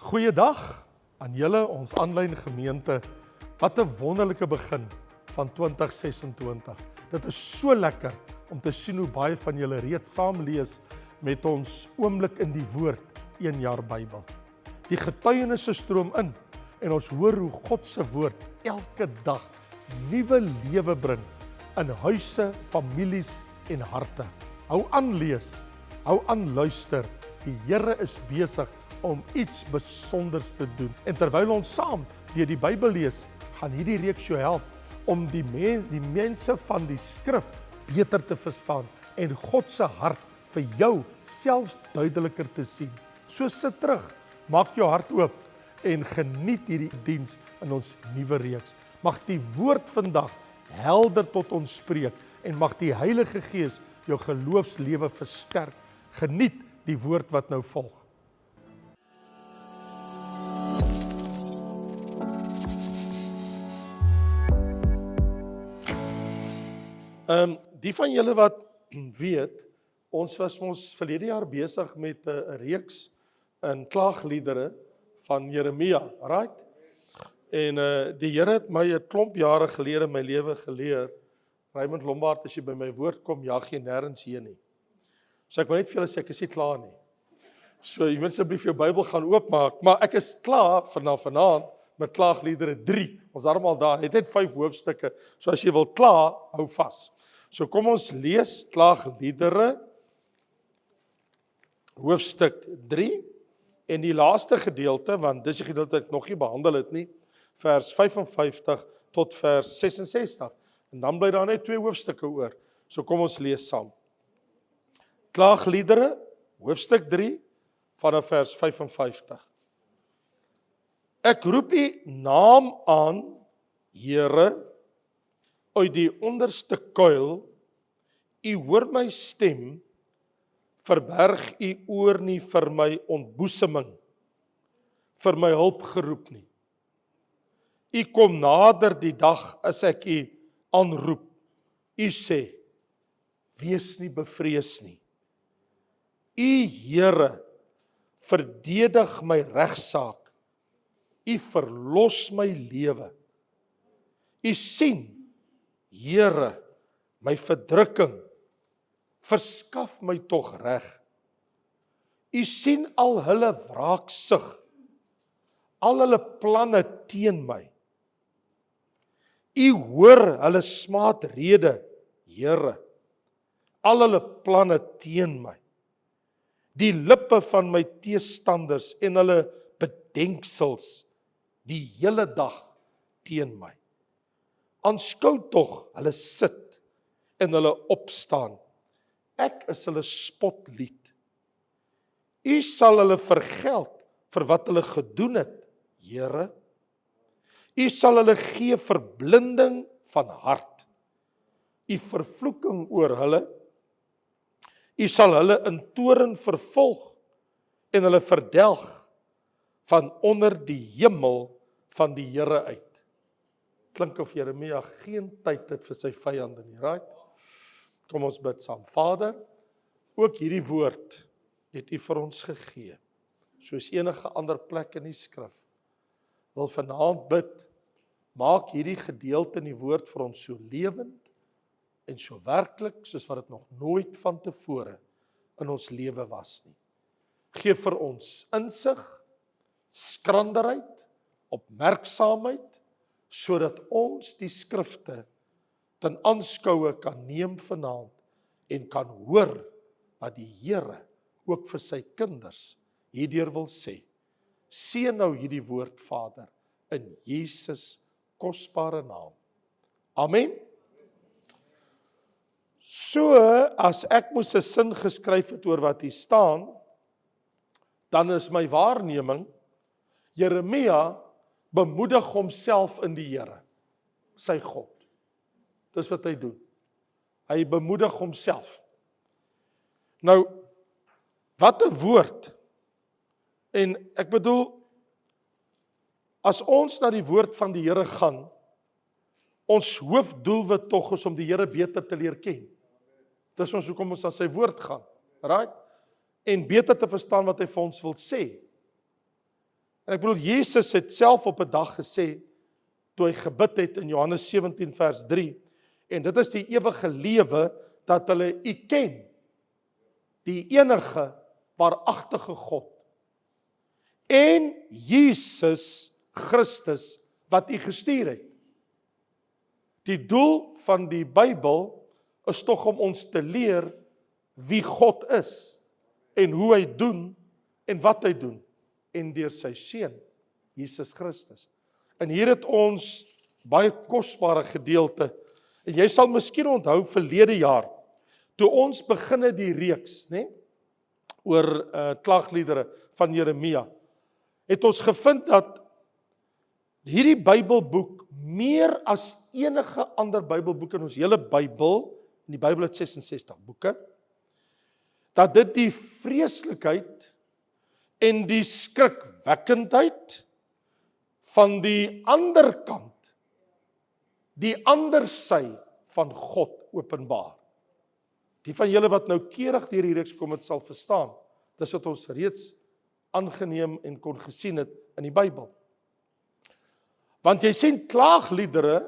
Goeiedag aan julle, ons aanlyn gemeente. Wat 'n wonderlike begin van 2026. Dit is so lekker om te sien hoe baie van julle reeds saam lees met ons oomblik in die woord, 1 jaar Bybel. Die getuienisse stroom in en ons hoor hoe God se woord elke dag nuwe lewe bring in huise, families en harte. Hou aan lees, hou aan luister. Die Here is besig om iets besonders te doen. En terwyl ons saam deur die Bybel lees, gaan hierdie reeks jou help om die mense van die skrif beter te verstaan en God se hart vir jou selfs duideliker te sien. So sit terug, maak jou hart oop en geniet hierdie diens in ons nuwe reeks. Mag die woord vandag helder tot ons spreek en mag die Heilige Gees jou geloofslewe versterk. Geniet die woord wat nou volg. Die van julle wat weet, ons was verlede jaar besig met 'n reeks in klaagliedere van Jeremia, right? En die Here het my 'n klomp jare gelede in my lewe geleer, Raymond Lombard, as jy by my woord kom, jag jy nêrens heen nie. So ek wil net vir julle sê, ek is nie klaar nie. So jy moet asseblief jou Bybel gaan oopmaak, maar ek is klaar vanaand met klaagliedere 3. Ons is almal daar, het net 5 hoofstukke. So as jy wil klaar, hou vas. So kom ons lees klaagliedere hoofstuk 3 en die laaste gedeelte, want dis die gedeelte ek nog nie behandel het nie, vers 55 tot vers 66. En dan bly daar net 2 hoofstukke oor. So kom ons lees saam. Klaagliedere hoofstuk 3 vanaf vers 55. Ek roep U naam aan, Here, uit die onderste kuil. U hoor my stem, verberg U oor nie vir my ontboeseming, vir my hulp geroep nie. U kom nader die dag as ek U aanroep. U sê, wees nie bevrees nie. U Here, verdedig my regsaak. U verlos my lewe. U sien, Here, my verdrukking, verskaf my tog reg. U sien al hulle wraaksug, al hulle planne teen my. U hoor hulle smaatrede, Here, al hulle planne teen my. Die lippe van my teestanders en hulle bedenksels die hele dag teen my. Aanskou tog hulle sit en hulle opstaan. Ek is hulle spotlied. U sal hulle vergeld vir wat hulle gedoen het, Here. U sal hulle gee verblinding van hart. U vervloeking oor hulle. U sal hulle in toorn vervolg en hulle verdelg van onder die hemel van die Here uit. Klink of Jeremia geen tyd het vir sy vyande nie, right? Kom ons bid saam. Vader, ook hierdie woord het U vir ons gegee, soos enige ander plek in die skrif. Wil vanaand bid, maak hierdie gedeelte in die woord vir ons so lewend en so werklik, soos wat dit nog nooit van tevore in ons lewe was nie. Geef vir ons insig, skranderheid, opmerksaamheid, sodat ons die skrifte ten aanskoue kan neem vanaand en kan hoor wat die Here ook vir sy kinders hierdeur wil sê. Seën nou hierdie woord, Vader, in Jesus kosbare naam. Amen. So, as ek moes 'n sin geskryf het oor wat hier staan, dan is my waarneming, Jeremia bemoedig homself in die Here, sy God. Dis wat hy doen. Hy bemoedig homself. Nou, wat 'n woord. En ek bedoel, as ons na die woord van die Here gaan, ons hoofdoelwit tog is om die Here beter te leer ken. Dis ons hoekom ons aan sy woord gaan, right? En beter te verstaan wat hy vir ons wil sê. En ek bedoel, Jesus het self op 'n dag gesê, toe hy gebid het in Johannes 17 vers 3, en dit is die ewige lewe, dat hulle U ken, die enige waaragtige God, en Jesus Christus, wat U gestuur het. Die doel van die Bybel is tog om ons te leer wie God is, en hoe hy doen, en wat hy doen, en deur sy seun, Jesus Christus. En hier het ons baie kosbare gedeelte, en jy sal miskien onthou verlede jaar, toe ons beginne die reeks, oor klagliedere van Jeremia, het ons gevind dat hierdie Bybelboek meer as enige ander Bybelboek in ons hele Bybel, en die Bybel het 66 boeke, dat dit die vreeslikheid en die skrikwekkendheid van die ander kant, die ander sy van God openbaar. Die van julle wat nou keurig deur die reeks kom, het sal verstaan, dis wat ons reeds aangeneem en kon gesien het in die Bybel. Want jy sien klaagliedere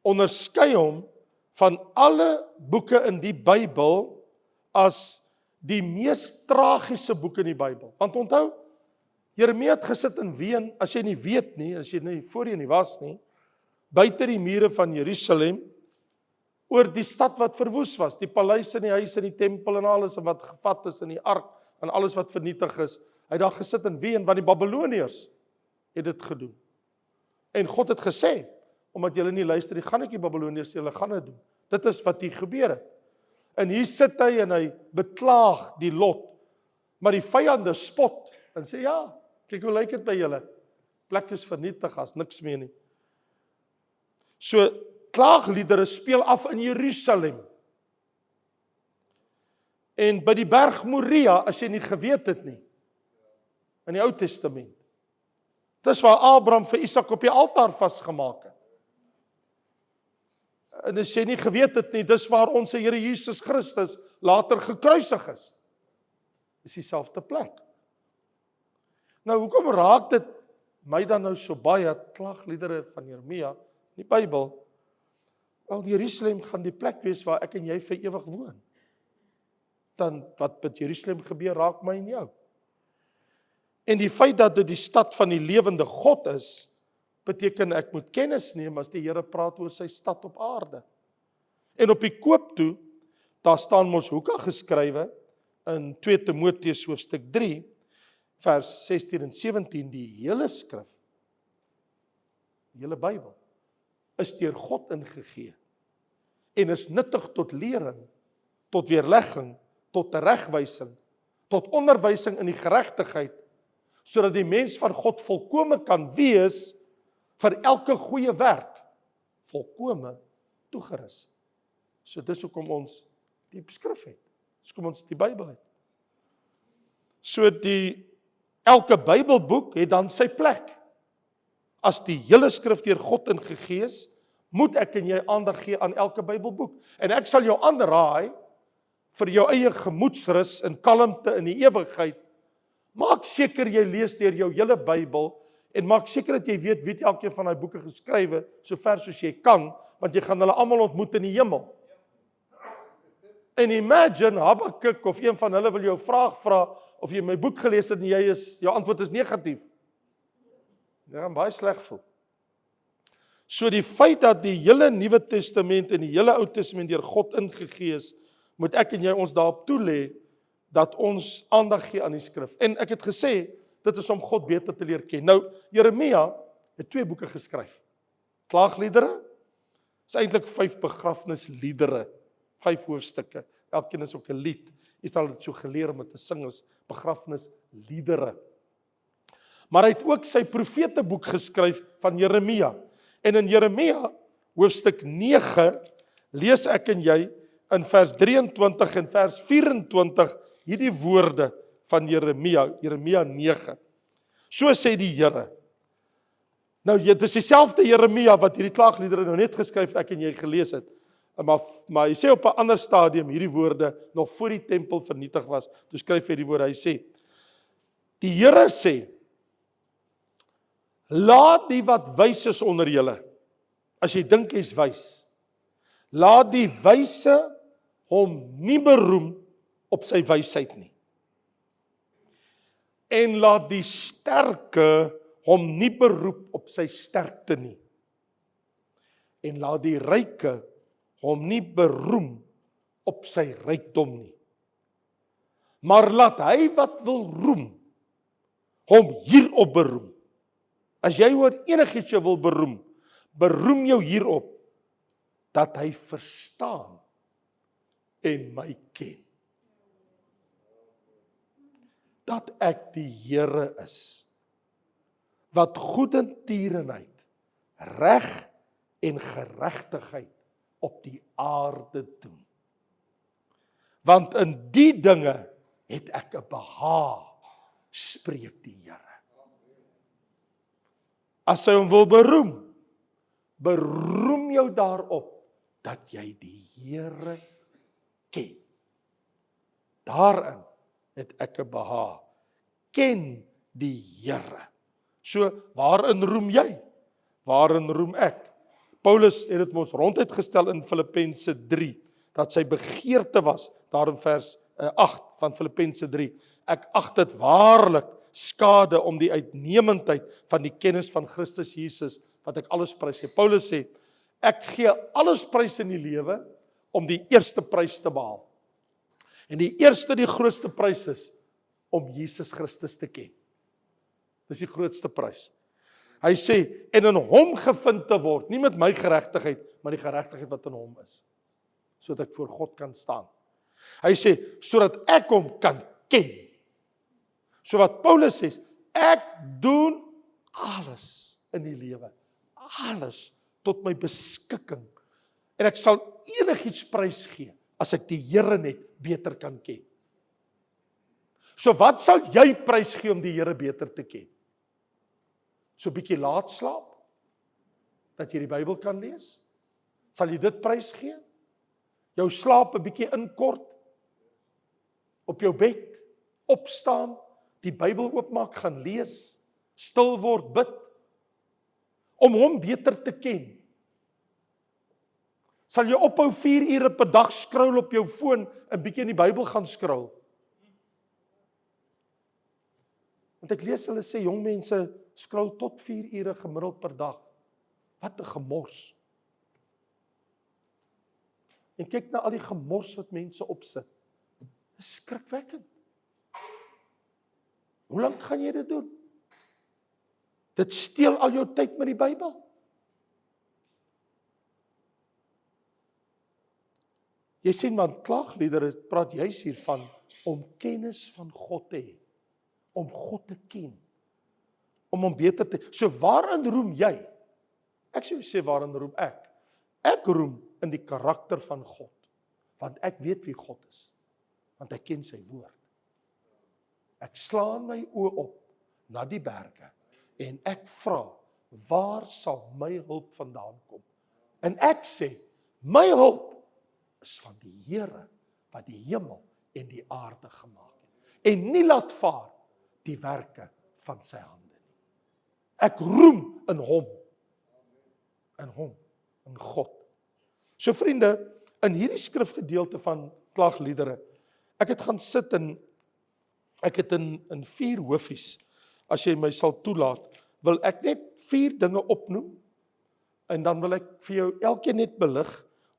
onderskei hom van alle boeke in die Bybel as die mees tragiese boek in die Bybel. Want onthou, Jeremia het gesit en ween, as jy nie weet nie, as jy nie voorheen nie was nie, buite die mure van Jerusalem, oor die stad wat verwoes was, die paleis en die huis en die tempel en alles, en wat gevat is in die ark, en alles wat vernietig is. Hy het daar gesit en ween, want die Babyloniërs het dit gedoen. En God het gesê, omdat julle nie luister, die gaan ek die Babyloniërs, julle gaan dit doen. Dit is wat hier gebeur het. En hier sit hy en hy beklaag die lot, maar die vyande spot, en sê, ja, kyk hoe lyk dit by julle, plek is vernietig, as niks meer nie. So, klaagliedere speel af in Jerusalem. En by die berg Moria, as jy nie geweet het nie, in die Ou Testament. Dis waar Abraham vir Isak op die altaar vasgemaak het. En as jy nie geweet het nie, dis waar ons Here Jesus Christus later gekruisig is. Dis dieselfde plek. Nou, hoekom raak dit my dan nou so baie klaagliedere van Jeremia in die Bybel? Wel, Jerusalem gaan die plek wees waar ek en jy vir ewig woon. Dan wat met Jerusalem gebeur, raak my en jou. En die feit dat dit die stad van die lewende God is, beteken ek moet kennis neem as die Here praat oor sy stad op aarde. En op die koop toe, daar staan mos hoeka geskrywe in 2 Timoteus hoofstuk 3, vers 16 en 17, die hele skrif, die hele Bybel, is deur God ingegee en is nuttig tot lering, tot weerlegging, tot teregwysing, tot onderwysing in die geregtigheid, sodat die mens van God volkome kan wees vir elke goeie werk, volkome toegerus. So dis hoekom ons die skrif het, dis hoekom ons die Bybel het. So elke Bybelboek het dan sy plek. As die hele skrif deur God ingegee is, moet ek en jy aandag gee aan elke Bybelboek. En ek sal jou aanraai vir jou eie gemoedsrus en kalmte in die ewigheid. Maak seker jy lees deur jou hele Bybel en maak seker dat jy weet wie elkeen van daai boeke geskrywe, so ver soos jy kan, want jy gaan hulle almal ontmoet in die hemel. En imagine Habakuk of een van hulle wil jou vraag vra of jy my boek gelees het en jou antwoord is negatief. Jy gaan baie sleg voel. So die feit dat die hele Nuwe Testament en die hele Ou Testament deur God ingegee is, moet ek en jy ons daarop toelê dat ons aandag gee aan die skrif. En ek het gesê, dit is om God beter te leer ken. Nou, Jeremia het 2 boeke geskryf. Klaagliedere, is eintlik 5 begrafnisliedere, 5 hoofstukke. Elkeen is ook 'n lied. Israel het so geleer om dit te sing as begrafnisliedere. Maar hy het ook sy profeteboek geskryf van Jeremia. En in Jeremia, hoofstuk 9, lees ek en jy in vers 23 en vers 24 hierdie woorde van Jeremia 9. So sê die Here. Nou, dit is dieselfde Jeremia wat hierdie klaagliedere nou net geskryf het, ek en jy gelees het. Maar hy sê op 'n ander stadium hierdie woorde, nog voor die tempel vernietig was, toe skryf hy die woorde, hy sê, die Here sê, Laat die wat wys is onder julle, as jy dink jy's wys, laat die wyse hom nie beroem op sy wysheid nie. En laat die sterke hom nie beroep op sy sterkte nie. En laat die ryke hom nie beroem op sy rykdom nie. Maar laat hy wat wil roem, hom hierop beroem. As jy oor enigiets jou wil beroem, beroem jou hierop, dat hy verstaan en my ken. Dat ek die Here is, wat goedertierenheid, reg en geregtigheid op die aarde doen. Want in die dinge het ek 'n behaag, spreek die Here. As hy hom wil beroem, beroem jou daarop, dat jy die Here ken. Daarin het ek 'n behaag. Ken die Here. So, waarin roem jy? Waarin roem ek? Paulus het dit mos ronduit gestel in Filippense 3, dat sy begeerte was, daar in vers 8 van Filippense 3, ek ag dit waarlik skade om die uitnemendheid van die kennis van Christus Jesus, wat ek alles prys gee. Paulus sê, ek gee alles prys in die lewe, om die eerste prys te behaal. En die grootste prys is, om Jesus Christus te ken. Dis die grootste prys. Hy sê, en in hom gevind te word, nie met my geregtigheid, maar die geregtigheid wat in hom is, sodat ek voor God kan staan. Hy sê, sodat ek hom kan ken. So wat Paulus sê, ek doen alles in die lewe, alles tot my beskikking, en ek sal enigiets prys gee, as ek die Here net beter kan ken. So wat sal jy prys gee om die Here beter te ken? So 'n bietjie laat slaap, dat jy die Bybel kan lees? Sal jy dit prys gee? Jou slaap 'n bietjie inkort, op jou bed, opstaan, die Bybel oopmaak, gaan lees, stil word, bid, om hom beter te ken. Sal jy ophou 4 ure per dag scroll op jou foon, en bietjie in die Bybel gaan scroll? Want ek lees hulle sê, jong mense scroll tot 4 ure gemiddeld per dag. Wat 'n gemors. En kyk na al die gemors wat mense opsit. Dis skrikwekkend. Hoe lank gaan jy dit doen? Dit steel al jou tyd met die Bybel. Jy sien, want klaagliedere praat juis hiervan, om kennis van God te hê. Om God te ken. Om hom beter te... So waarin roem jy? Ek sê waarin roem ek? Ek roem in die karakter van God. Want ek weet wie God is. Want ek ken sy woord. Ek slaan my oë op na die berge. En ek vra, waar sal my hulp vandaan kom? En ek sê, my hulp is van die Here, wat die hemel en die aarde gemaak het. En nie laat vaar die werke van sy hande nie. Ek roem in hom. In hom, in God. So vriende, in hierdie skrifgedeelte van klaagliedere, ek het gaan sit en ek het in 4 hoofies, as jy my sal toelaat, wil ek net 4 dinge opnoem, en dan wil ek vir jou elkeen net belig,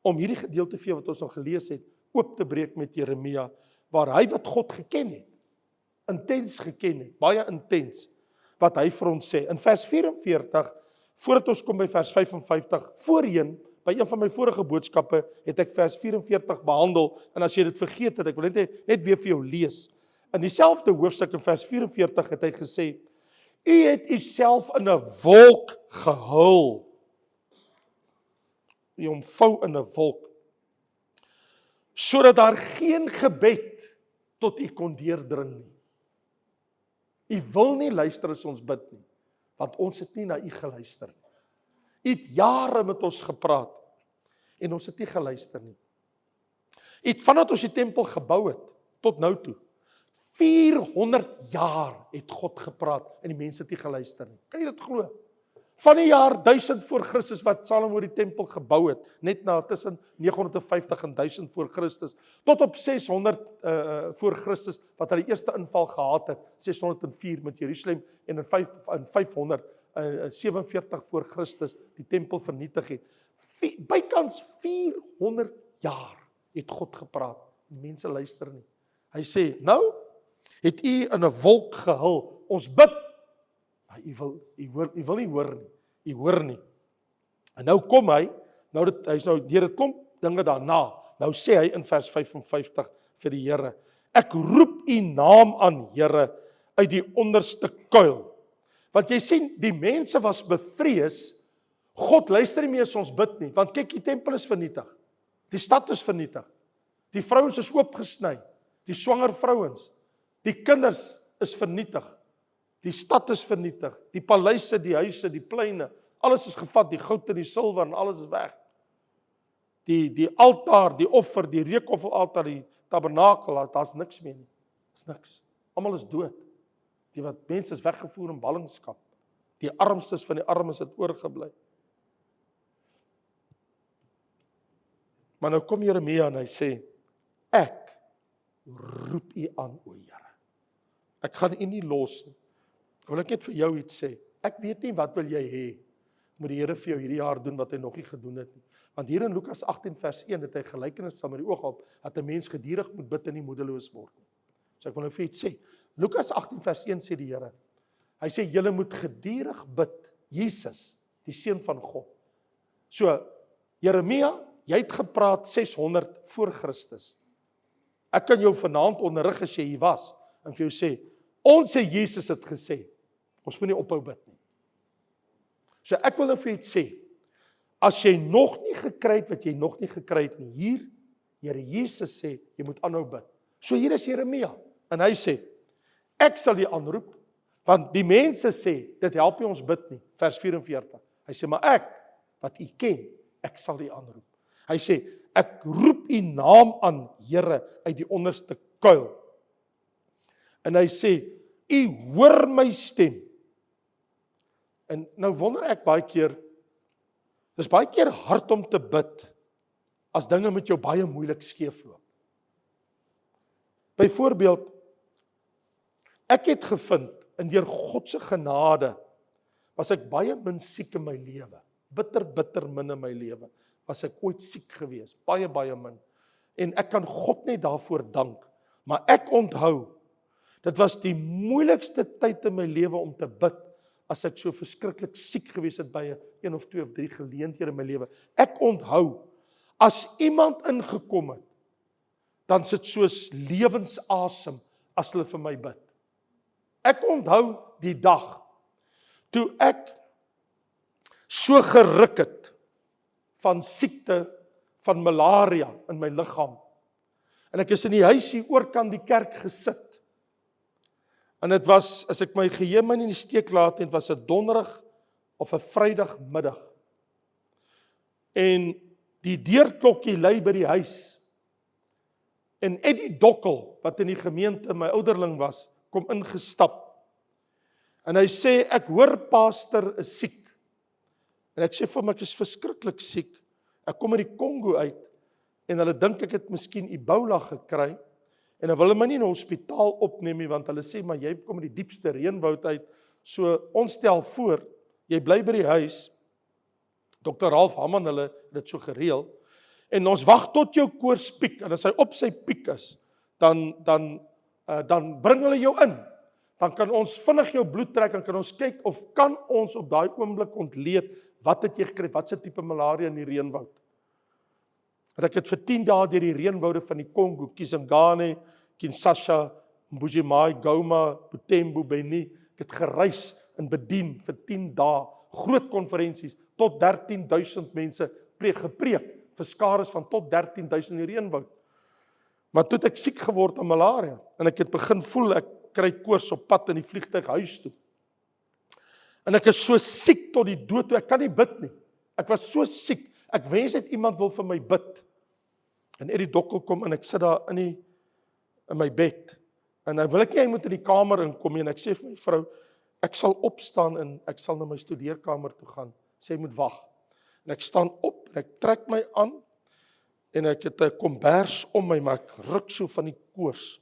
om hierdie gedeelte vir jou wat ons nog gelees het, oop te breek met Jeremia, waar hy wat God geken het, intens geken het, baie intens, wat hy vir ons sê. In vers 44, voordat ons kom by vers 55, voorheen, by een van my vorige boodskappe, het ek vers 44 behandel, en as jy dit vergeet het, ek wil net weer vir jou lees. In dieselfde hoofstuk in vers 44 het hy gesê, u het u self in 'n wolk gehul. U omvou in 'n wolk, sodat daar geen gebed tot u kon deurdring nie. U wil nie luister as ons bid nie, want ons het nie na u geluister nie. U het jare met ons gepraat, en ons het nie geluister nie. U het vandat ons die tempel gebou het, tot nou toe, 400 jaar het God gepraat en die mense het nie geluister nie. Kan jy dit glo? Van die jaar 1000 voor Christus wat Salomo die tempel gebou het, net na tussen 950 en 1000 voor Christus, tot op 600 voor Christus, wat hy die eerste inval gehad het, 604 met Jerusalem, en in 547 voor Christus die tempel vernietig het. Bykans 400 jaar het God gepraat, die mense luister nie. Hy sê, nou het u in 'n wolk gehul, ons bid, maar u wil nie hoor nie, u hoor nie. En nou kom hy, hy's nou deur 'n klomp dinge daarna, nou sê hy in vers 55 vir die Here, ek roep u naam aan, Here, uit die onderste kuil. Want jy sien, die mense was bevrees, God luister nie meer as ons bid nie, want kyk, die tempel is vernietig, die stad is vernietig, die vrouens is oopgesny, die swanger vrouens, die kinders is vernietig, die stad is vernietig, die paleise, die huise, die pleine, alles is gevat, die goud en die silwer en alles is weg. Die altaar, die offer, die reukofferaltaar, die tabernakel, daar's niks meer nie. Daar's niks. Almal is dood. Die wat mense is weggevoer in ballingskap. Die armstes van die armes het oorgebly. Maar nou kom Jeremia en hy sê, ek roep u aan, o Here. Ek gaan u nie los nie. Wil ek net vir jou iets sê. Ek weet nie wat wil jy hê, moet die Here vir jou hierdie jaar doen wat hy nog nie gedoen het nie. Want hier in Lukas 18 vers 1 het hy gelykenis van met die oog op dat 'n mens gedurig moet bid en nie moedeloos word nie. So ek wil nou vir iets sê. Lukas 18 vers 1 sê die Here. Hy sê julle moet gedurig bid, Jesus, die seun van God. So Jeremia, jy het gepraat 600 voor Christus. Ek kan jou vanaand onderrig as jy hier was en vir jou sê, ons sê Jesus het gesê, ons moet nie ophou bid nie. So ek wil nou vir iets sê, as jy nog nie gekry het wat jy nog nie gekry het nie, hier, Here Jesus sê, jy moet aanhou bid. So hier is Jeremia, en hy sê, ek sal jy aanroep, want die mense sê, dit help nie ons bid nie, vers 44. Hy sê, maar ek, wat u ken, ek sal jy aanroep. Hy sê, ek roep u naam aan, Here, uit die onderste kuil. En hy sê, u hoor my stem. En nou wonder ek baie keer, dis baie keer hard om te bid, as dinge met jou baie moeilik skeefloop. Byvoorbeeld, ek het gevind, en deur God se genade, was ek baie min siek in my lewe, bitter min in my lewe, was ek ooit siek gewees, baie min, en ek kan God net daarvoor dank, maar ek onthou, dit was die moeilikste tyd in my lewe om te bid, as ek so verskriklik siek gewees het by 1 of 2 of 3 geleenthede in my lewe. Ek onthou, as iemand ingekom het, dan sit soos lewensasem as hulle vir my bid. Ek onthou die dag, toe ek so geruk het, van siekte, van malaria in my liggaam. En ek is in die huis hier oorkant die kerk gesit. En dit was, as ek my geheue my in die steek laat, het was 'n donderdag of 'n vrydagmiddag. En die deurklokkie lui by die huis. En Eddie Dokkel, wat in die gemeente my ouderling was, kom ingestap. En hy sê, ek hoor pastor is siek. En ek sê vir hom, ek is verskriklik siek. Ek kom uit die Kongo uit, en hulle dink ek het miskien Ebola gekry, en hulle wil my nie in 'n hospitaal opneem nie, want hulle sê, maar jy kom uit die diepste reënwoud uit, so ons stel voor, jy bly by die huis, Dr. Ralf Hamman, hulle het dit so gereël, en ons wag tot jou koors piek, en as hy op sy piek is, dan bring hulle jou in, dan kan ons vinnig jou bloed trek, en kan ons kyk, of kan ons op daai oomblik ontleed, wat het jy gekry, wat se tipe malaria in die reënwoud. En ek het vir 10 dae deur die reënwoude van die Kongo, Kisangani, Kinshasa, Mbuji-Mayi, Goma, Butembo, Beni, ek het gereis en bedien vir 10 dae, groot konferensies, tot 13.000 mense gepreek, vir skares van tot 13.000 in die reënwoud. Maar toe het ek siek geword aan malaria, en ek het begin voel, ek kry koors op pad in die vliegtuig huis toe. En ek is so siek tot die dood toe, ek kan nie bid nie. Ek was so siek, ek wens net iemand wil vir my bid. En Eddie Dokkel kom en ek sit daar in my bed, En nou wil ek nie, hy moet in die kamer inkom nie, en ek sê vir my vrou, ek sal opstaan en ek sal na my studeerkamer toe gaan. Sy moet wag. En ek staan op, en ek trek my aan, en ek het 'n kombers om my, maar ek ruk so van die koors.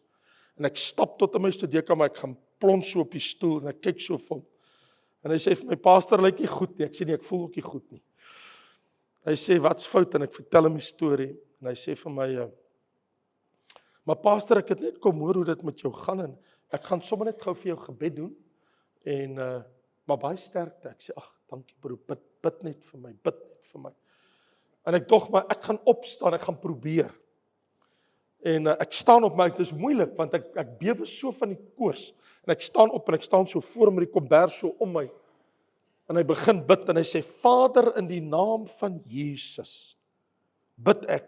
En ek stap tot in my studeerkamer, ek gaan plons so op die stoel, en ek kyk so vir hom. En hy sê vir my, pastor, lyk nie goed nie. Ek sê nie, ek voel ook nie goed nie. Hy sê, wat's fout? En ek vertel hom die storie. En hy sê vir my, maar pastor, ek het net kom hoor hoe dit met jou gaan, en ek gaan sommer net gou vir jou gebed doen, en maar baie sterkte. Ek sê, ag, dankie broer, bid net vir my, bid net vir my. En ek dog, maar ek gaan opstaan, ek gaan probeer. En ek staan op my, dit is moeilik, want ek bewe so van die koors. En ek staan op, en ek staan so voor met die kombers so om my. En hy begin bid, en hy sê, Vader, in die naam van Jesus, bid ek.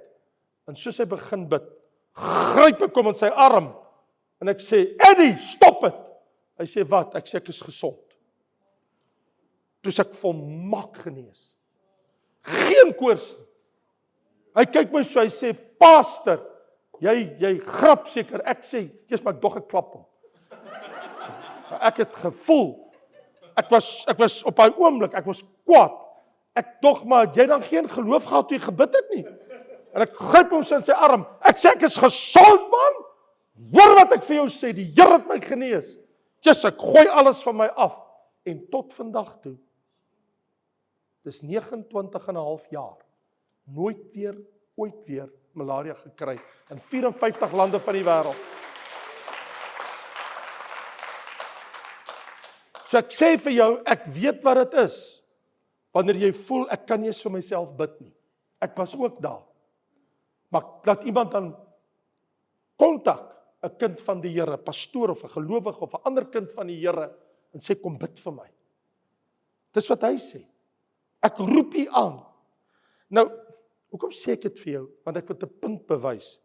En soos hy begin bid, gryp ek hom in sy arm, en ek sê, Eddie, stop het. Hy sê, wat? Ek sê, ek is gesond. Toe is ek volmaak genees. Geen koors nie. Hy kyk my so, hy sê, pastor, jy grap seker. Ek sê, jy's maar dog ek klap hom. Ek het gevoel, ek was op daai oomblik, ek was kwaad. Ek dog maar, jy dan geen geloof gehad toe jy gebid het nie. En ek gryp hom so in sy arm. Ek sê, ek is gesond, man. Hoor wat ek vir jou sê, die Here het my genees. Just, ek gooi alles van my af. En tot vandag toe, dis 29,5 jaar, nooit weer, ooit weer malaria gekry, in 54 lande van die wêreld. So ek sê vir jou, ek weet wat dit is, wanneer jy voel, ek kan nie vir myself bid nie. Ek was ook daar. Maar laat iemand dan kontak, 'n kind van die Here, 'n pastoor of 'n gelowige of 'n ander kind van die Here, en sê, kom bid vir my. Dis wat hy sê. Ek roep u aan. Nou, hoekom sê ek dit vir jou? Want ek wil 'n punt bewys.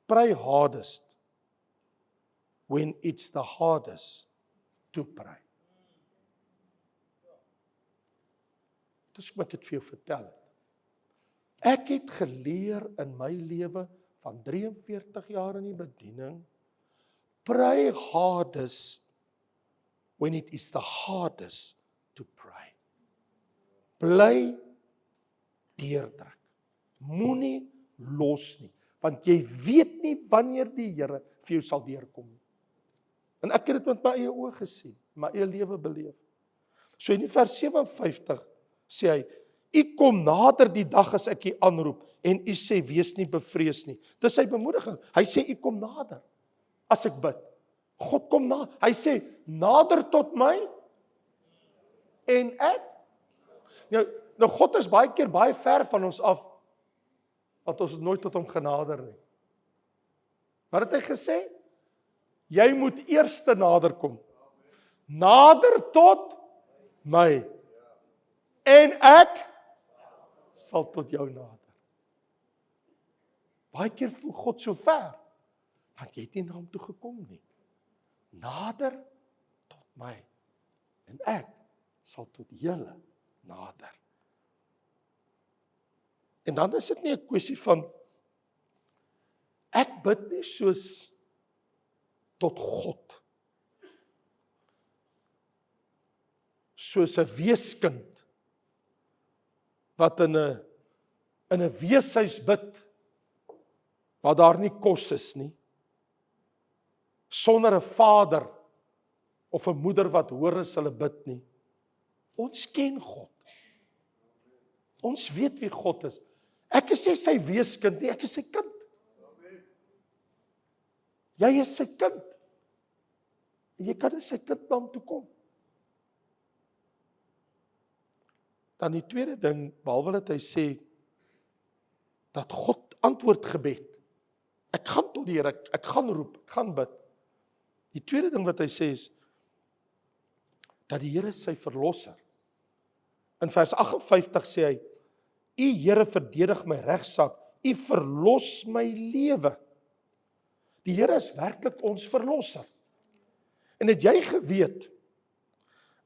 Pray hardest when it's the hardest to pray. Dis wat ek dit vir jou vertel het. Ek het geleer in my lewe van 43 jaar in die bediening, pray hardest when it is the hardest to pray. Bly deurdruk. Moenie los nie, want jy weet nie wanneer die Here vir jou sal deurkom. En ek het dit met my eie oë gesien, my eie lewe beleef. So in vers 57 sê hy, u kom nader die dag as ek u aanroep, en u sê, wees nie bevrees nie. Dis sy bemoediging. Hy sê, u kom nader as ek bid. God kom nader. Hy sê, nader tot my, en ek. Nou God is baie keer baie ver van ons af, want ons het nooit tot hom genader nie. Wat het hy gesê? Jy moet eers nader kom. Nader tot my. En ek sal tot jou nader. Baie keer voel God so ver, want jy het nie na hom toe gekom nie. Nader tot my. En ek sal tot julle nader. En dan is dit nie 'n kwessie van, ek bid nie soos tot God. Soos 'n weeskind, wat in 'n weeshuis bid, waar daar nie kos is nie, sonder 'n vader, of 'n moeder wat hoor as hulle bid nie. Ons ken God. Ons weet wie God is. Ek is nie sy weeskind nie, ek is sy kind. Jy is sy kind. En jy kan in sy kind na hom toe kom. Dan die tweede ding, behalwe dat hy sê, dat God antwoord gebed. Ek gaan tot die Here, ek gaan roep, ek gaan bid. Die tweede ding wat hy sê is, dat die Here is sy verlosser. In vers 58 sê hy, U Here verdedig my regsaak, U verlos my lewe. Die Here is werklik ons verlosser. En het jy geweet,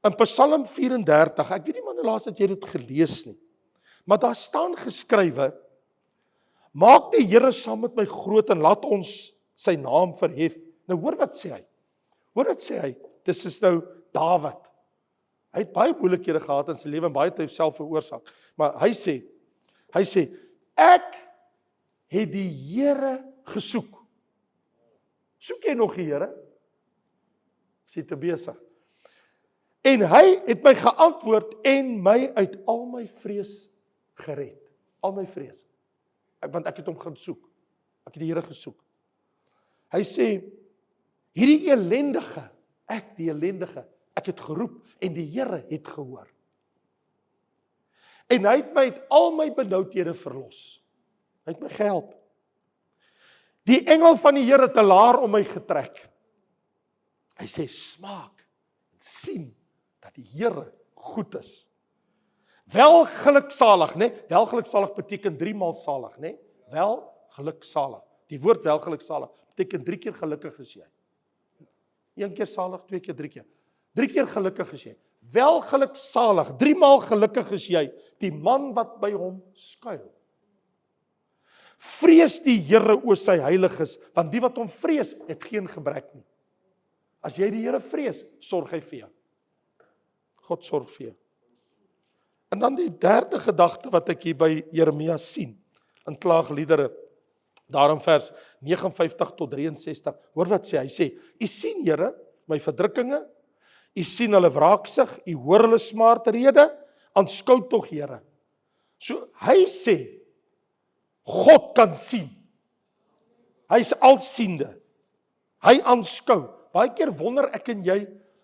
in Psalm 34, ek weet nie maar laas dat jy dit gelees nie, maar daar staan geskrywe, maak die Here saam met my groot en laat ons sy naam verhef. Nou hoor wat sê hy. Hoor wat sê hy? Dis is nou Dawid. Hy het baie moeilikhede gehad in sy lewe en baie het hy self veroorsaak. Maar hy sê, ek het die Here gesoek. Soek jy nog die Here? Is jy te besig? En hy het my geantwoord en my uit al my vrees gered. Al my vrees. Want ek het hom gaan soek. Ek het die Here gesoek. Hy sê, hierdie elendige, die elendige, ek het geroep en die Here het gehoor. En hy het my uit al my benoudhede verlos. Hy het my gehelp. Die engel van die Here het 'n laar om my getrek. Hy sê, smaak en sien dat die Here goed is. Welgeluksalig, né? Welgeluksalig beteken 3 maal salig, né? Welgeluksalig. Die woord welgeluksalig beteken 3 keer gelukkig is jy. 1 keer salig, 2 keer, 3 keer. 3 keer gelukkig is jy. Welgeluksalig, 3 maal gelukkig is jy, die man wat by hom skuil. Vrees die Here o sy heiliges, want die wat hom vrees, het geen gebrek nie. As jy die Here vrees, sorg hy vir jou. God sorg vir jou. En dan die derde gedagte wat ek hier by Jeremia sien, in Klaagliedere, daar in vers 59 tot 63, hoor wat sê, hy sê, u sien Here, my verdrukkinge, u sien hulle wraaksig, u hoor hulle smaartrede, aanskou tog Here. So, hy sê, God kan sien. Hy is alsiende. Hy aanskou. Baie keer wonder ek en jy,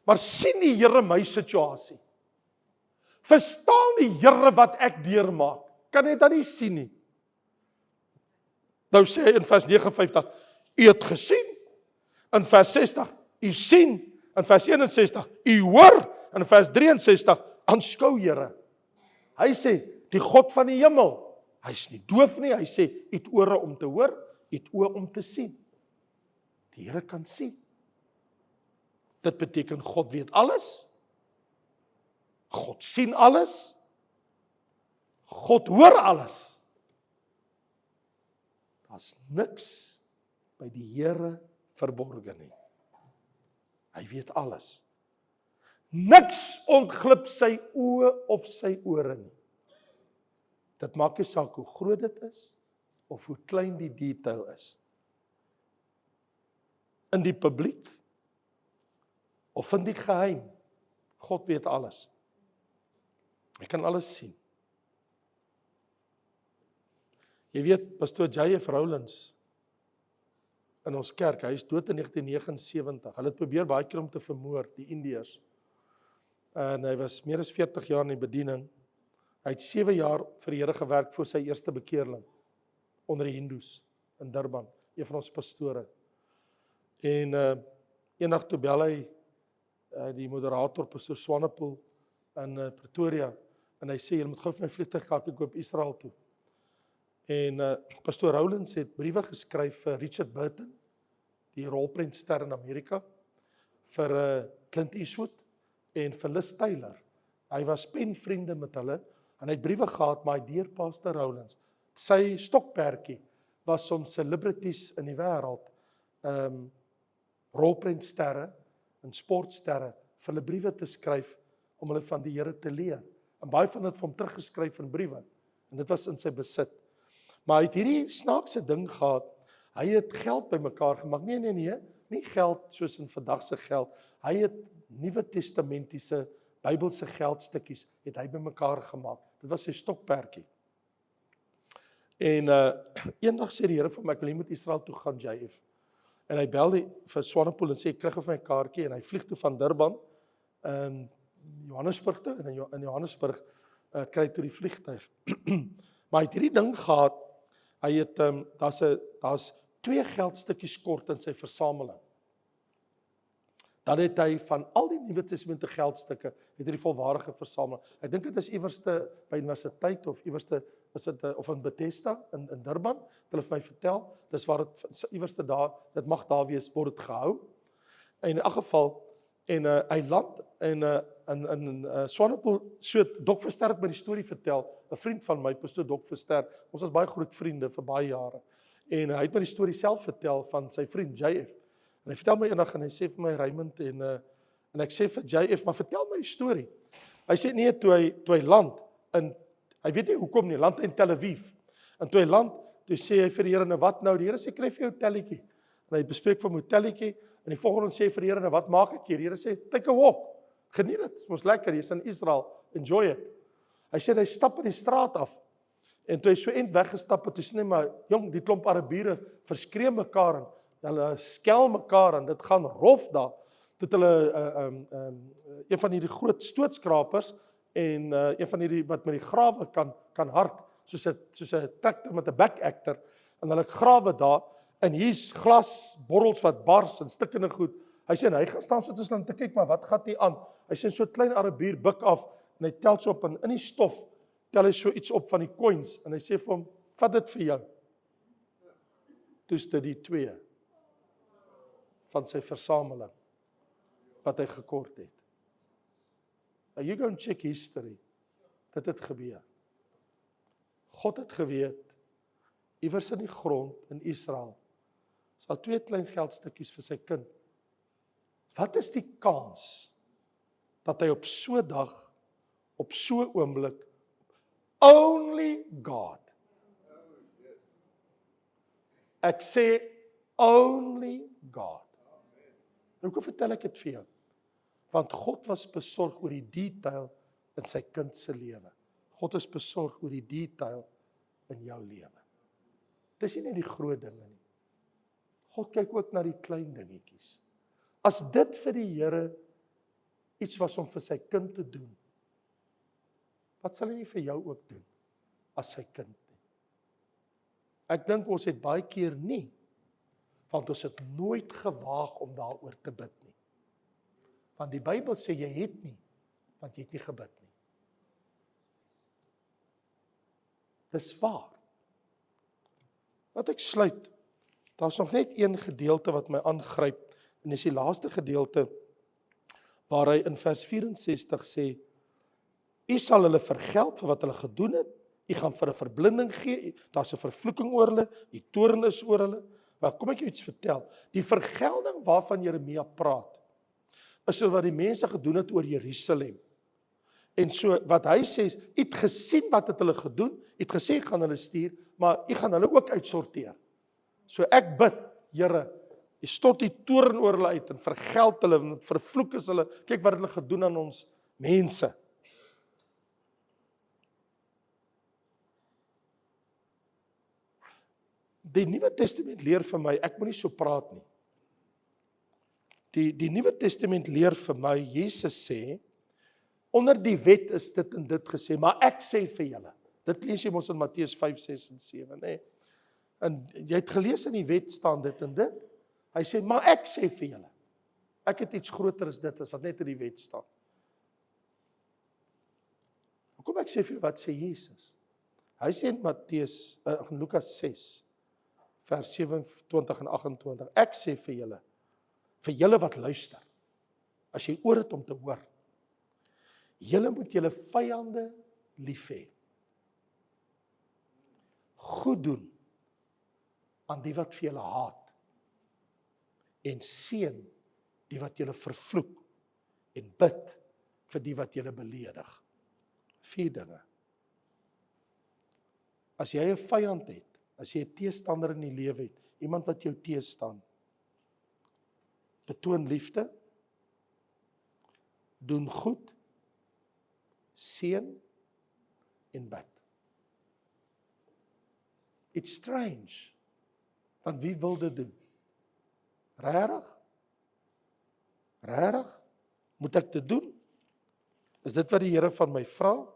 maar sien die Here my situasie? Verstaan die Here wat ek deurmaak? Kan hy dit nie sien nie? Nou sê hy in vers 59, u het gesien. In vers 60, u sien. In vers 61, u hoor. In vers 63, aanskou Here. Hy sê, die God van die hemel, hy is nie doof nie, hy sê, u het ore om te hoor, u het oë om te sien. Die Here kan sien. Dit beteken God weet alles. God sien alles. God hoor alles. Daar's niks by die Here verborge nie. Hy weet alles. Niks ontglip sy oë of sy ore nie. Dit maak nie saak hoe groot dit is, of hoe klein die detail is. In die publiek, of in die geheim, God weet alles. Hy kan alles sien. Jy weet, pastoor J.F. Rowlands, in ons kerk, hy is dood in 1979, hulle het probeer baie keer om te vermoor, die Indiërs. En hy was meer as 40 jaar in die bediening. Hy het 7 jaar vir die Here gewerk voor sy eerste bekeerling onder die Hindoes in Durban, een van ons pastore. En eendag toe bel hy die moderator, pastoor Swanepoel in Pretoria, en hy sê, jy moet gou vir my vliegtuig kaart, ek go op Israel toe. En pastoor Rowlands het briewe geskryf vir Richard Burton, die rolprentster in Amerika, vir Clint Eastwood en vir Liz Taylor. Hy was penvriende met hulle, en hy het briewe gehad, maar hy deur pastor Rowlands. Sy stokperdjie was om celebrities in die wêreld, rolprentsterre en sportsterre, vir hulle briewe te skryf, om hulle van die Here te leer. En baie van dit vir hom teruggeskryf in briewe, en dit was in sy besit. Maar hy het hierdie snaakse ding gehad, hy het geld bymekaar gemaak, nie geld soos in vandag se geld, hy het Nuwe Testamentiese, Bybelse geldstukkies, het hy bymekaar gemaak, dit was sy stokperdjie. En eendag sê die Here vir my, ek wil nie met Israel toe gaan, JF. En hy bel vir Swanepoel en sê, ek kry gou vir my kaartjie, en hy vlieg toe van Durban, Johannesburg toe, en in Johannesburg kry toe die vliegtuig. Maar hy het hierdie ding gehad, hy het, daar's 2 geldstukkies kort in sy versameling. Dan het hy van al die Nuwe Testamente geldstukke, het hy die volwaardige versameling. Ek dink dit is iewerste by universiteit, of iewerste, of in Bethesda, in Durban, het hulle vir my vertel, dis waar het iewerste daar, dit mag daar wees, word het gehou. En in elk geval, en hy land, en Swanepoel, so Dok Verster het my die storie vertel, 'n vriend van my, pastoor Dok Verster, ons was baie groot vriende vir baie jare. En hy het my die storie self vertel van sy vriend JF. En hy vertel my eendag en hy sê vir my Raymond en ek sê vir JF, maar vertel my die storie. Hy sê nee, toe hy land in, hy weet nie hoekom nie, land in Tel Aviv. En toe hy land, toe sê hy vir die Here, nou wat nou? Die Here sê kry vir jou hotelletjie. En hy bespreek vir my hotelletjie en die volgende sê vir die Here, nou wat maak ek hier? Die Here sê take a walk. Geniet dit. Dit mos lekker, jy's in Israel. Enjoy it. Hy sê hy stap in die straat af. En toe hy so end weggestap het, toe sê hy maar jong, die klomp Arabiere verskree mekaar en hulle skel mekaar en dit gaan rof daar. Tot hulle een van hierdie groot stootskrapers en een van hierdie wat met die grawe kan hark, soos 'n tractor met 'n back actor, en hulle grawe daar en hier's glasborrels wat bars en stikkende goed. Hy sê hy gaan staan so tussen en te kyk, maar wat gaan hier aan? Hy sê so 'n klein Arabier buik af en hy tel so op en in die stof tel hy so iets op van die coins en hy sê vir hom, vat dit vir jou. Toe's dit die 2 van sy versameling wat hy gekort het. Now you go and check history. Dit het gebeur. God het geweet, iewers in die grond in Israel, is daar 2 klein geldstukkies vir sy kind. Wat is die kans dat hy op so 'n dag, op so 'n oomblik, only God. Ek sê only God. Hoekom vertel ek dit vir jou? Want God was besorg oor die detail in sy kind se lewe. God is besorg oor die detail in jou lewe. Dis nie net die groot dinge nie. God kyk ook na die klein dingetjies. As dit vir die Here iets was om vir sy kind te doen, wat sal hy nie vir jou ook doen as sy kind nie? Ek dink ons het baie keer nie, want ons het nooit gewaag om daaroor te bid nie. Want die Bybel sê jy het nie, want jy het nie gebid nie. Dis waar. Wat ek sluit, daar's nog net een gedeelte wat my aangryp, en dis die laaste gedeelte, waar hy in vers 64 sê, U sal hulle vergeld vir wat hulle gedoen het, U gaan vir 'n verblinding gee, daar's 'n vervloeking oor hulle, U toorn is oor hulle. Maar kom ek jou iets vertel, die vergelding waarvan Jeremia praat, is so wat die mense gedoen het oor Jerusalem. En so wat hy sê is, U het gesien wat het hulle gedoen, U het gesê ek gaan hulle stuur, maar U gaan hulle ook uitsorteer. So ek bid, Here, U stort die toorn oor hulle uit en vergeld hulle, en vervloek is hulle, kyk wat hulle gedoen aan ons mense. Die Nuwe Testament leer vir my, ek moet nie so praat nie. Die Nuwe Testament leer vir my, Jesus sê, onder die wet is dit en dit gesê, maar ek sê vir julle, dit lees jy mos in Matteus 5, 6 en 7, nee. En jy het gelees in die wet staan dit en dit, hy sê, maar ek sê vir julle, ek het iets groter as dit, as wat net in die wet staan. Hoekom ek sê vir jou, wat sê Jesus? Hy sê in Lukas 6, vers 27 en 28, ek sê vir julle wat luister, as jy oor het om te hoor, julle moet julle vyande lief hê, goed doen aan die wat vir julle haat, en seën die wat julle vervloek, en bid vir die wat julle beledig. 4 dinge. As jy 'n vyand het, as jy 'n teestander in die lewe het, iemand wat jou teestaan, betoon liefde, doen goed, seën en bid. It's strange, want wie wil dit doen? Regtig? Moet ek dit doen? Is dit wat die Here van my vra?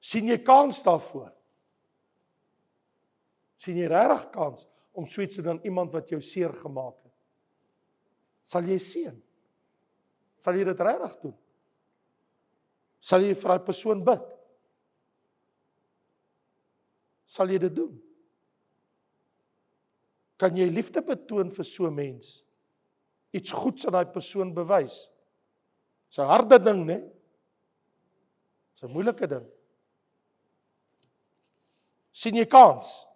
Sien jy kans daarvoor? Sien jy regtig kans om so iets te doen aan iemand wat jou seer gemaak het? Sal jy seën? Sal jy dit regtig doen? Sal jy vir daai persoon bid? Sal jy dit doen? Kan jy liefde betoon vir so 'n mens? Iets goeds aan daai persoon bewys? Dis 'n harde ding, né? Dis 'n moeilike ding. Sien jy kans?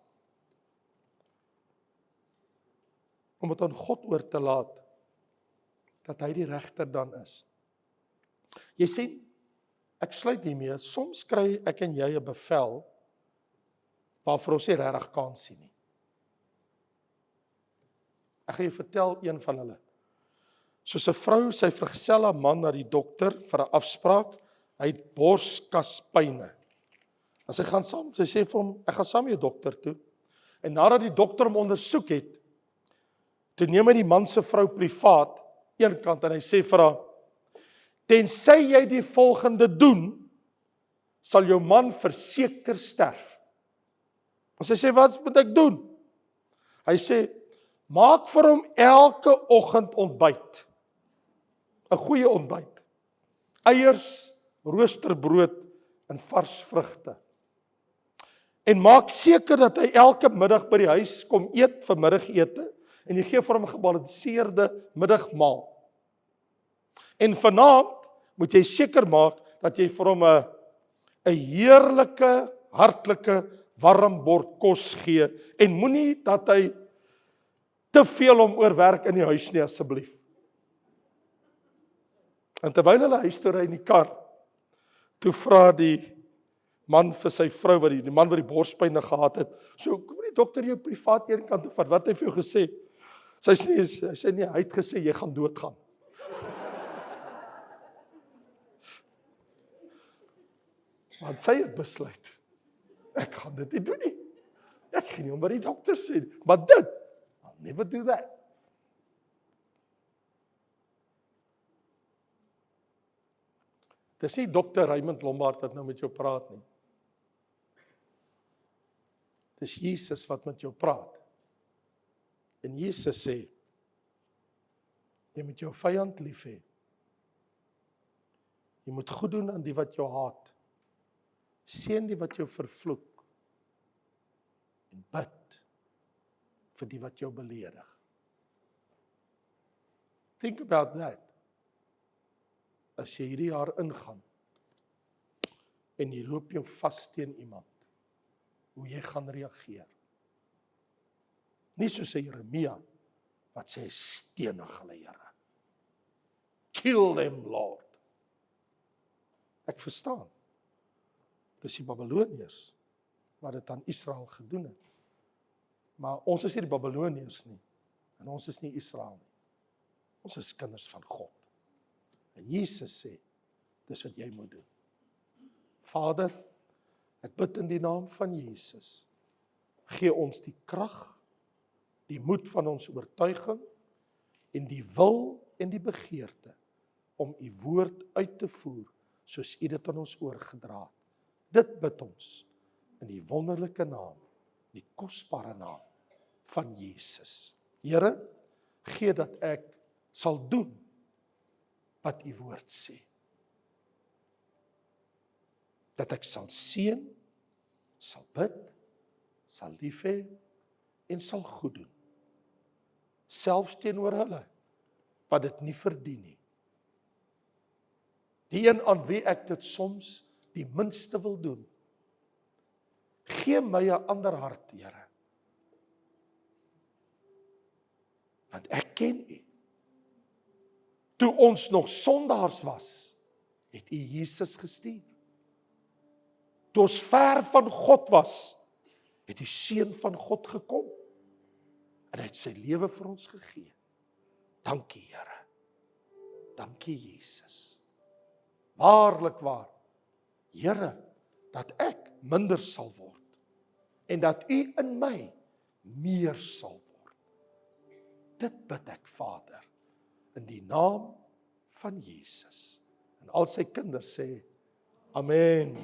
om dit aan God oor te laat, dat hy die regter dan is. Jy sien, ek sluit hiermee, soms kry ek en jy 'n bevel, waarvoor ons nie regtig kan sien nie. Ek gaan jou vertel een van hulle. Soos 'n vrou, sy vergesel haar man na die dokter vir 'n afspraak, hy het borskaspyne. En sy gaan saam, sy sê vir hom, ek gaan saam met jou dokter toe. En nadat die dokter hom ondersoek het, toe neem hy die man se vrou privaat, een kant, en hy sê vir haar, tensy jy die volgende doen, sal jou man verseker sterf. En sy sê, wat moet ek doen? Hy sê, maak vir hom elke oggend ontbyt. 'n Goeie ontbyt. Eiers, roosterbrood en vars vrugte. En maak seker dat hy elke middag by die huis kom eet vir middagete en jy gee vir hom 'n gebalanseerde middagmaal. En vanaand moet jy seker maak dat jy vir hom 'n heerlike, hartlike, warm bord kos gee en moenie dat hy te veel om oorwerk in die huis nie, asseblief. En terwyl hulle huis toe ry in die kar, toe vra die man vir sy vrou, die man wat die borspyne gehad het, so, kom die dokter jou privaat eenkant toe vat, wat het hy vir jou gesê? Sy sê nee, hy het gesê, jy gaan doodgaan. Want sy het besluit, ek gaan dit nie doen nie. Ek gaan nie om wat die dokter sê, maar dit, I'll never do that. Dis nie dokter Raymond Lombard wat nou met jou praat nie. Dis Jesus wat met jou praat. En Jesus sê, jy moet jou vyand lief hê. Jy moet goed doen aan die wat jou haat. Seën die wat jou vervloek. En bid vir die wat jou beledig. Think about that. As jy hierdie jaar ingaan en jy loop jou vas teen iemand, hoe jy gaan reageer. Nie soos Jeremia wat sê stenig hulle, Here. Kill them, Lord. Ek verstaan. Dis die Babiloniërs wat dit aan Israel gedoen het. Maar ons is nie die Babiloniërs nie. En ons is nie Israel nie. Ons is kinders van God. En Jesus sê, dis wat jy moet doen. Vader, ek bid in die naam van Jesus, gee ons die krag, die moed van ons oortuiging, en die wil en die begeerte, om u woord uit te voer, soos u dit aan ons oorgedra het. Dit bid ons, in die wonderlike naam, die kosbare naam, van Jesus. Here, gee dat ek sal doen, wat u woord sê. Dat ek sal seën, sal bid, sal lief hê, en sal goed doen. Selfs teenoor hulle, wat dit nie verdien nie. Die een aan wie ek dit soms die minste wil doen. Gee my 'n ander hart, Here. Want ek ken u. Toe ons nog sondaars was, het u Jesus gestuur. Toe ons ver van God was, het die Seun van God gekom. En hy het sy lewe vir ons gegee. Dankie, Here. Dankie, Jesus. Waarlik waar, Here, dat ek minder sal word, en dat u in my meer sal word. Dit bid ek, Vader, in die naam van Jesus. En al sy kinders sê, Amen.